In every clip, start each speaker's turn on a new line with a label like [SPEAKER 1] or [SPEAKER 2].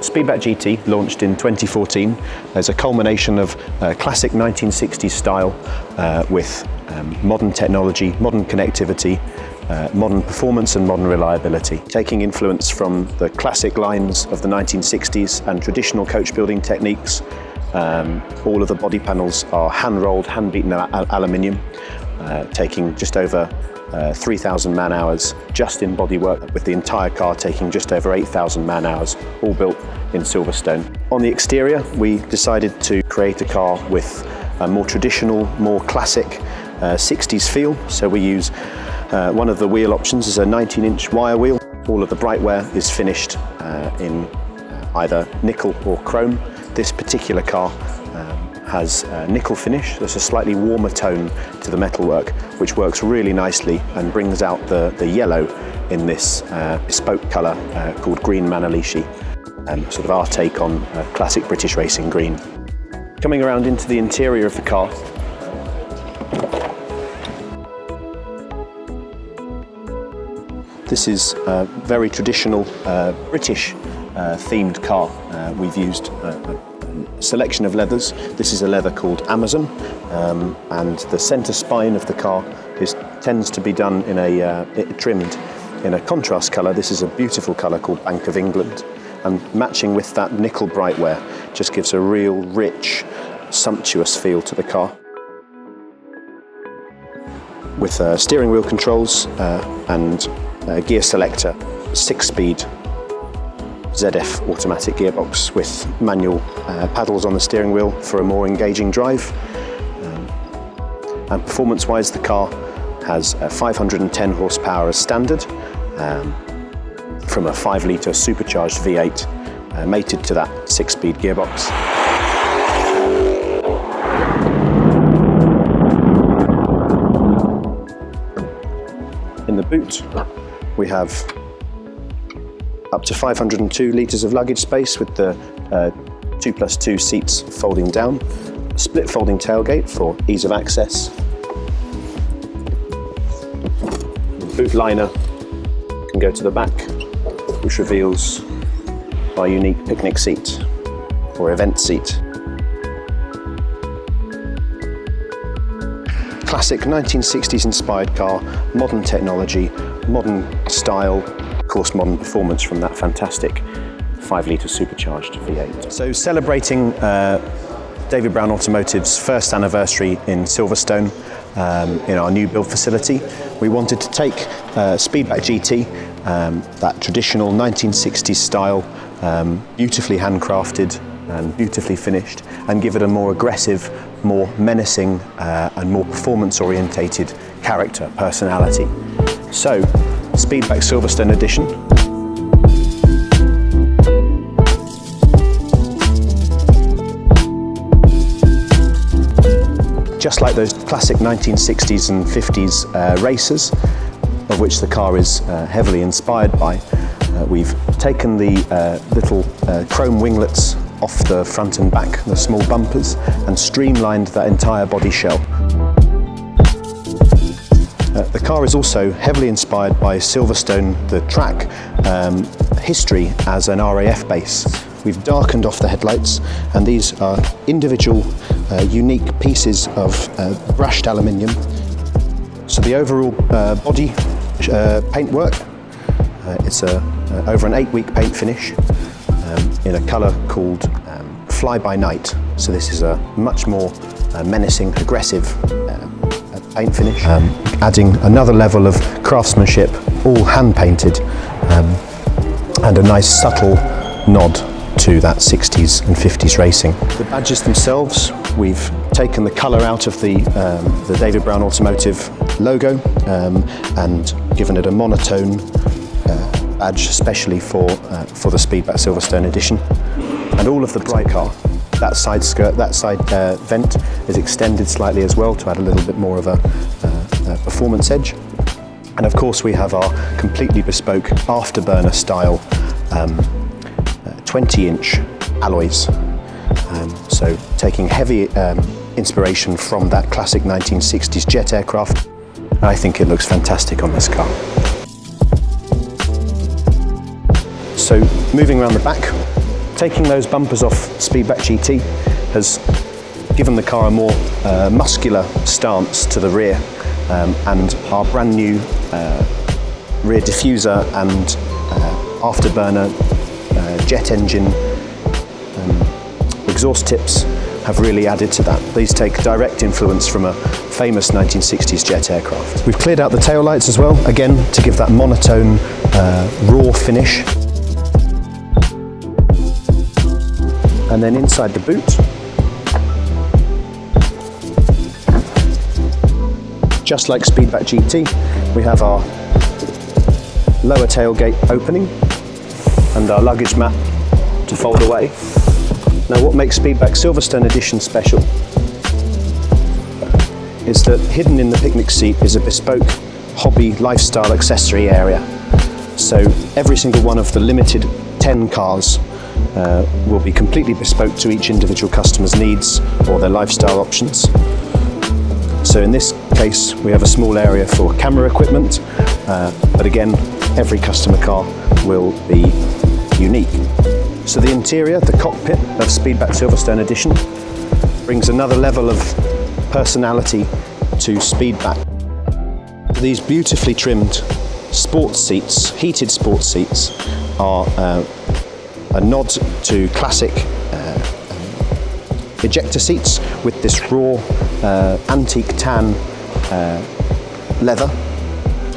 [SPEAKER 1] Speedback GT launched in 2014 as a culmination of classic 1960s style with modern technology, modern connectivity, modern performance and modern reliability. Taking influence from the classic lines of the 1960s and traditional coach building techniques, all of the body panels are hand-rolled, hand-beaten aluminium, taking just over 3,000 man-hours just in bodywork, with the entire car taking just over 8,000 man-hours, all built in Silverstone. On the exterior, we decided to create a car with a more traditional, more classic 60s feel. So we use one of the wheel options is a 19-inch wire wheel. All of the brightware is finished in either nickel or chrome. This particular car has nickel finish. There's a slightly warmer tone to the metalwork, which works really nicely and brings out the yellow in this bespoke colour called green Manalishi, sort of our take on classic British racing green. Coming around into the interior of the car, this is a very traditional British themed car. We've used a selection of leathers. This is a leather called Amazon, and the centre spine of the car tends to be done in trimmed in a contrast colour. This is a beautiful colour called Bank of England, and matching with that nickel brightware just gives a real rich, sumptuous feel to the car. With steering wheel controls and gear selector, 6-speed ZF automatic gearbox with manual paddles on the steering wheel for a more engaging drive. And performance-wise, the car has 510 horsepower as standard from a 5-litre supercharged V8 mated to that 6-speed gearbox. In the boot, we have up to 502 litres of luggage space with the 2+2 seats folding down, a split folding tailgate for ease of access. The boot liner can go to the back, which reveals our unique picnic seat or event seat. Classic 1960s inspired car, modern technology, modern style, of course modern performance from that fantastic 5-litre supercharged V8. So celebrating David Brown Automotive's first anniversary in Silverstone in our new build facility, we wanted to take Speedback GT, that traditional 1960s style, beautifully handcrafted and beautifully finished, and give it a more aggressive, more menacing and more performance-orientated character, personality. So, Speedback Silverstone Edition. Just like those classic 1960s and 50s racers, of which the car is heavily inspired by, we've taken the little chrome winglets off the front and back, the small bumpers, and streamlined that entire body shell. The car is also heavily inspired by Silverstone, the track, history as an RAF base. We've darkened off the headlights, and these are individual, unique pieces of brushed aluminium. So the overall body paintwork, it's over an 8-week paint finish in a colour called Fly By Night. So this is a much more menacing, aggressive paint finish, adding another level of craftsmanship, all hand painted, and a nice subtle nod to that 60s and 50s racing. The badges themselves, we've taken the colour out of the David Brown Automotive logo and given it a monotone badge, especially for the Speedback Silverstone Edition. And all of the bright car, that side skirt, that side vent is extended slightly as well to add a little bit more of a performance edge. And of course we have our completely bespoke afterburner style 20-inch alloys. So taking heavy inspiration from that classic 1960s jet aircraft. I think it looks fantastic on this car. So moving around the back, Taking those bumpers off Speedback GT has given the car a more muscular stance to the rear, and our brand new rear diffuser and afterburner jet engine exhaust tips have really added to that. These take direct influence from a famous 1960s jet aircraft. We've cleared out the taillights as well, again to give that monotone raw finish. And then inside the boot, just like Speedback GT, we have our lower tailgate opening and our luggage mat to fold away. Now, what makes Speedback Silverstone Edition special is that hidden in the picnic seat is a bespoke hobby lifestyle accessory area. So every single one of the limited 10 cars will be completely bespoke to each individual customer's needs or their lifestyle options. So in this case, we have a small area for camera equipment, but again, every customer car will be unique. So the interior, the cockpit of Speedback Silverstone Edition brings another level of personality to Speedback. These beautifully trimmed sports seats, heated sports seats, are a nod to classic ejector seats with this raw antique tan leather,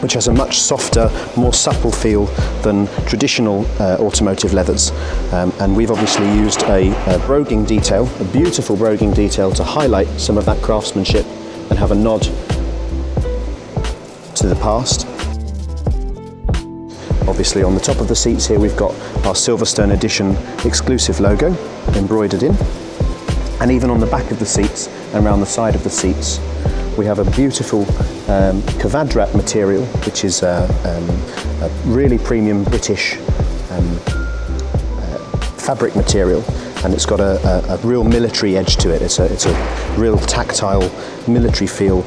[SPEAKER 1] which has a much softer, more supple feel than traditional automotive leathers. And we've obviously used a broguing detail, a beautiful broguing detail, to highlight some of that craftsmanship and have a nod to the past. Obviously on the top of the seats here we've got our Silverstone Edition exclusive logo embroidered in. And even on the back of the seats and around the side of the seats, we have a beautiful Kvadrat material, which is a really premium British fabric material, and it's got a real military edge to it. It's a real tactile military feel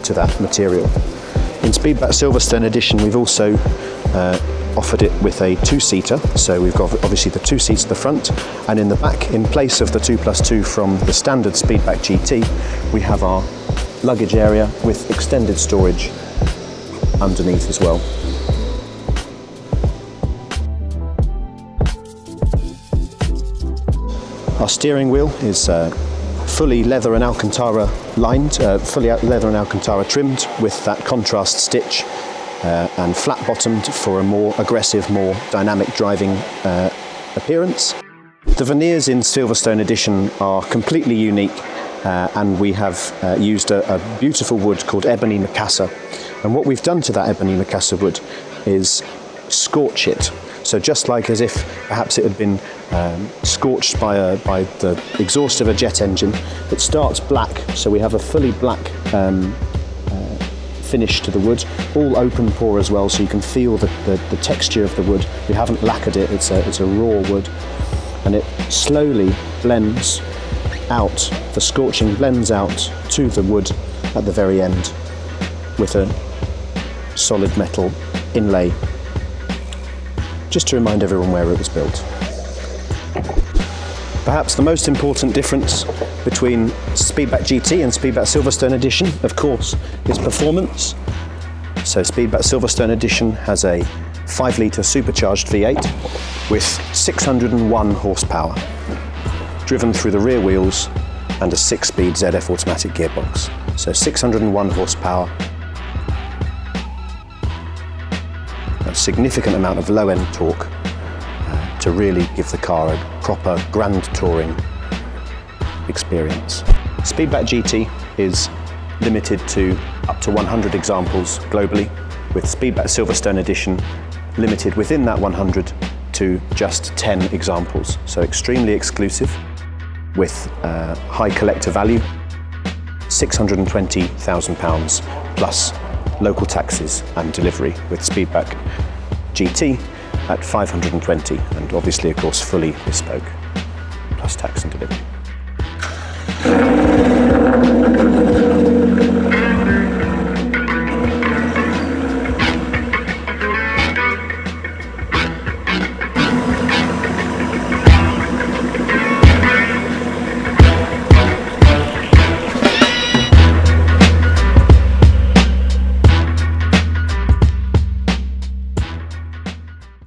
[SPEAKER 1] to that material. In Speedback Silverstone Edition, we've also offered it with a two-seater, so we've got obviously the two seats at the front, and in the back, in place of the 2+2 from the standard Speedback GT, we have our luggage area with extended storage underneath as well. Our steering wheel is fully leather and Alcantara lined, fully leather and Alcantara trimmed with that contrast stitch, and flat bottomed for a more aggressive, more dynamic driving appearance. The veneers in Silverstone Edition are completely unique, and we have used a beautiful wood called ebony Macassar. And what we've done to that ebony Macassar wood is scorch it. So just like as if perhaps it had been scorched by the exhaust of a jet engine, it starts black, so we have a fully black finish to the wood, all open pore as well, so you can feel the texture of the wood. We haven't lacquered it, it's a raw wood, and it slowly blends out, the scorching blends out to the wood at the very end with a solid metal inlay, just to remind everyone where it was built. Perhaps the most important difference between Speedback GT and Speedback Silverstone Edition, of course, is performance. So Speedback Silverstone Edition has a 5-litre supercharged V8 with 601 horsepower, driven through the rear wheels, and a 6-speed ZF automatic gearbox. So 601 horsepower, a significant amount of low-end torque to really give the car a proper grand touring experience. Speedback GT is limited to up to 100 examples globally, with Speedback Silverstone Edition limited within that 100 to just 10 examples. So extremely exclusive, with high collector value, £620,000 plus local taxes and delivery, with Speedback GT at 520, and obviously of course fully bespoke plus tax and delivery.